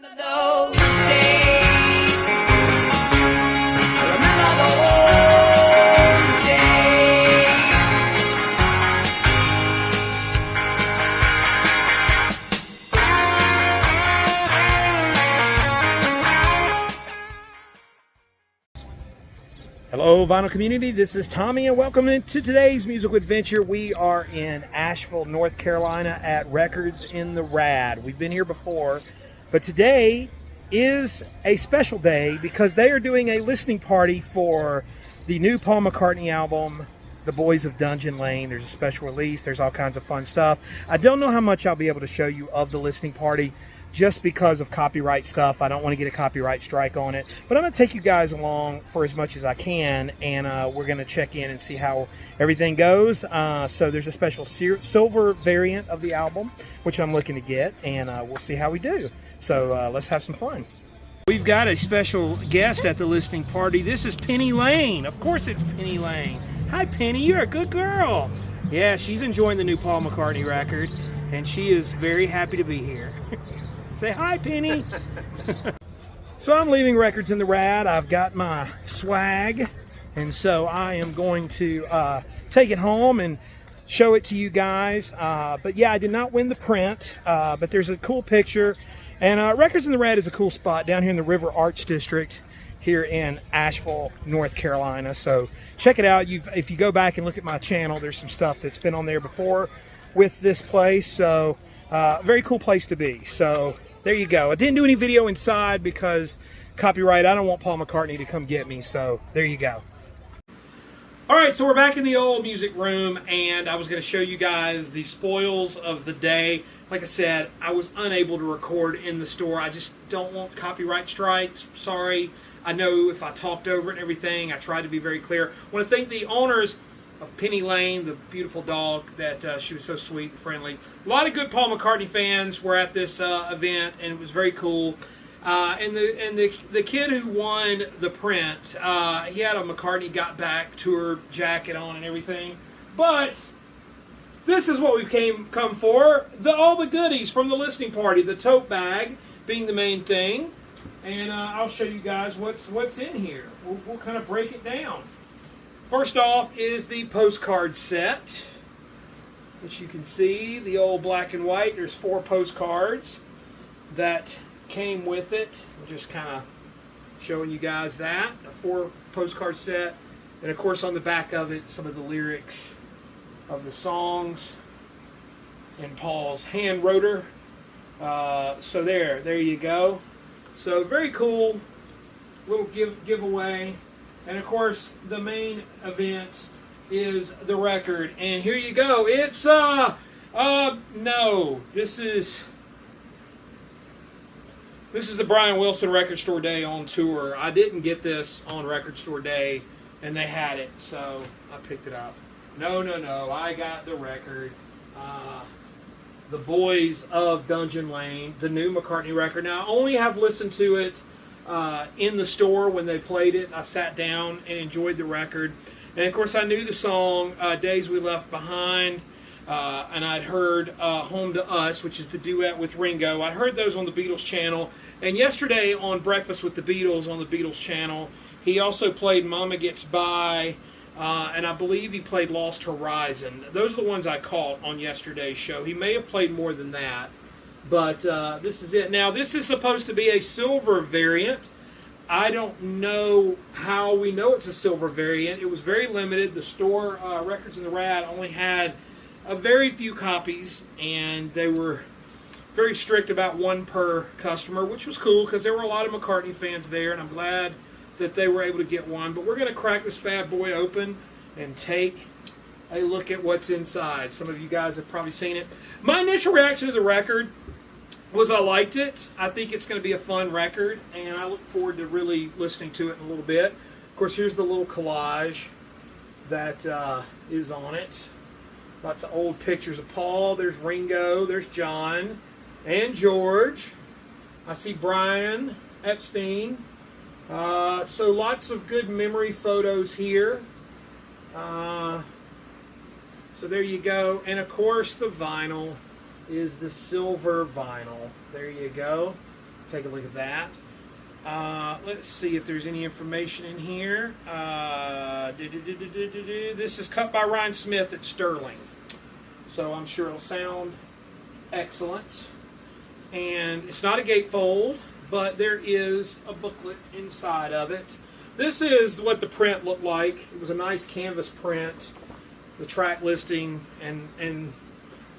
Those days. I remember those days. Hello, Vinyl community. This is Tommy, and welcome to today's musical adventure. We are in Asheville, North Carolina at Records in the Rad. We've been here before, but today is a special day because they are doing a listening party for the new Paul McCartney album, The Boys of Dungeon Lane. There's a special release. There's all kinds of fun stuff. I don't know how much I'll be able to show you of the listening party just because of copyright stuff. I don't want to get a copyright strike on it, but I'm going to take you guys along for as much as I can, and we're going to check in and see how everything goes. So there's a special silver variant of the album, which I'm looking to get, and we'll see how we do. So let's have some fun. We've got a special guest at the listening party. This is Penny Lane. Of course it's Penny Lane. Hi, Penny. You're a good girl. Yeah, she's enjoying the new Paul McCartney record, and she is very happy to be here. Say hi, Penny. So I'm leaving Records in the Rad. I've got my swag, and so I am going to take it home and show it to you guys. But yeah, I did not win the print, but there's a cool picture. And Records in the Rad is a cool spot down here in the River Arch District here in Asheville, North Carolina. So check it out. If you go back and look at my channel, there's some stuff that's been on there before with this place. So very cool place to be. So there you go. I didn't do any video inside because copyright. I don't want Paul McCartney to come get me. So there you go. All right, so we're back in the old music room, and I was going to show you guys the spoils of the day. Like I said, I was unable to record in the store. I just don't want copyright strikes. Sorry. I know if I talked over it and everything, I tried to be very clear. I want to thank the owners of Penny Lane, the beautiful dog that she was so sweet and friendly. A lot of good Paul McCartney fans were at this event, and it was very cool. And the kid who won the print, he had a McCartney Got Back tour jacket on and everything. But this is what we've come for. All the goodies from the listening party. The tote bag being the main thing. And I'll show you guys what's in here. We'll kind of break it down. First off is the postcard set, which you can see, the old black and white. There's 4 postcards that came with it. I'm just kind of showing you guys that. A 4 postcard set. And of course on the back of it, some of the lyrics of the songs in Paul's hand rotor. So there you go. So very cool little giveaway. And of course, the main event is the record. And here you go. It's, no, this is the Brian Wilson Record Store Day on tour. I didn't get this on Record Store Day, and they had it, so I picked it up. No, I got the record. The Boys of Dungeon Lane, the new McCartney record. Now, I only have listened to it in the store when they played it. I sat down and enjoyed the record. And of course I knew the song Days We Left Behind, and I'd heard Home to Us, which is the duet with Ringo. I'd heard those on the Beatles channel. And yesterday on Breakfast with the Beatles on the Beatles channel, he also played Mama Gets By, and I believe he played Lost Horizon. Those are the ones I caught on yesterday's show. He may have played more than that. But this is it. Now, this is supposed to be a silver variant. I don't know how we know it's a silver variant. It was very limited. The store, Records in the Rad, only had a very few copies, and they were very strict about 1 per customer, which was cool because there were a lot of McCartney fans there, and I'm glad that they were able to get one. But we're going to crack this bad boy open and take a look at what's inside. Some of you guys have probably seen it. My initial reaction to the record was I liked it. I think it's going to be a fun record, and I look forward to really listening to it in a little bit. Of course, here's the little collage that is on it. Lots of old pictures of Paul. There's Ringo. There's John and George. I see Brian Epstein. So lots of good memory photos here. So there you go. And of course, the vinyl is the silver vinyl. There you go. take a look at that. Let's see if there's any information in here. This is cut by Ryan Smith at Sterling, so I'm sure it'll sound excellent. And it's not a gatefold, but there is a booklet inside of it. This is what the print looked like. It was a nice canvas print, the track listing, and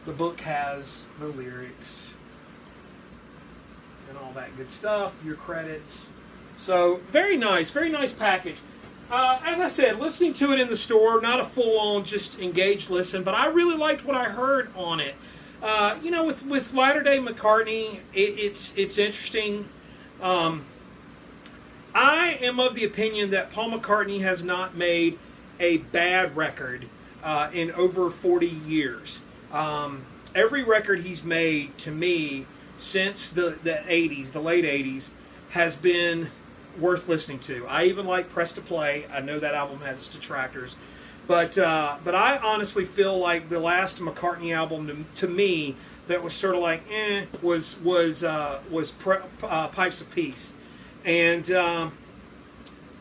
the book has the lyrics and all that good stuff, your credits. So very nice package. As I said, listening to it in the store, not a full-on just engaged listen, but I really liked what I heard on it. With Latter-day McCartney, it's interesting. I am of the opinion that Paul McCartney has not made a bad record in over 40 years. Every record he's made, to me, since the 80s, the late 80s, has been worth listening to. I even like Press to Play. I know that album has its detractors. But I honestly feel like the last McCartney album, to me, that was sort of like, was Pipes of Peace. And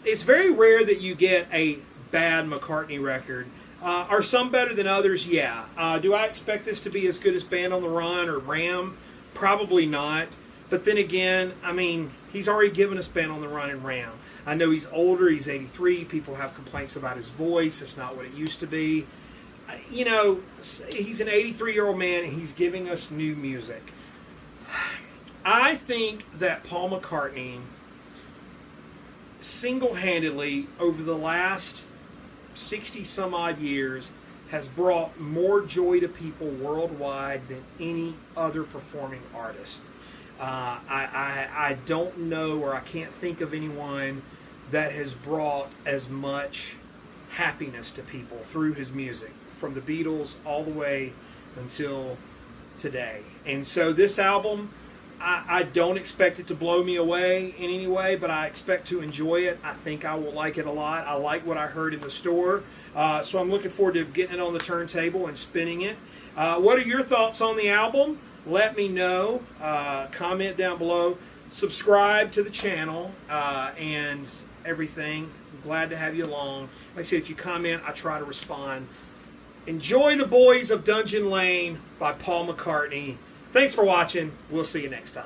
it's very rare that you get a bad McCartney record. Are some better than others? Yeah. Do I expect this to be as good as Band on the Run or Ram? Probably not. But then again, I mean, he's already given us Band on the Run and Ram. I know he's older. He's 83. People have complaints about his voice. It's not what it used to be. You know, he's an 83-year-old man, and he's giving us new music. I think that Paul McCartney single-handedly, over the last 60-some-odd years, has brought more joy to people worldwide than any other performing artist. I don't know, or I can't think of anyone that has brought as much happiness to people through his music, from the Beatles all the way until today. And so this album, I don't expect it to blow me away in any way, but I expect to enjoy it. I think I will like it a lot. I like what I heard in the store. So I'm looking forward to getting it on the turntable and spinning it. What are your thoughts on the album? Let me know. Comment down below. Subscribe to the channel and everything. I'm glad to have you along. Like I said, if you comment, I try to respond. Enjoy The Boys of Dungeon Lane by Paul McCartney. Thanks for watching. We'll see you next time.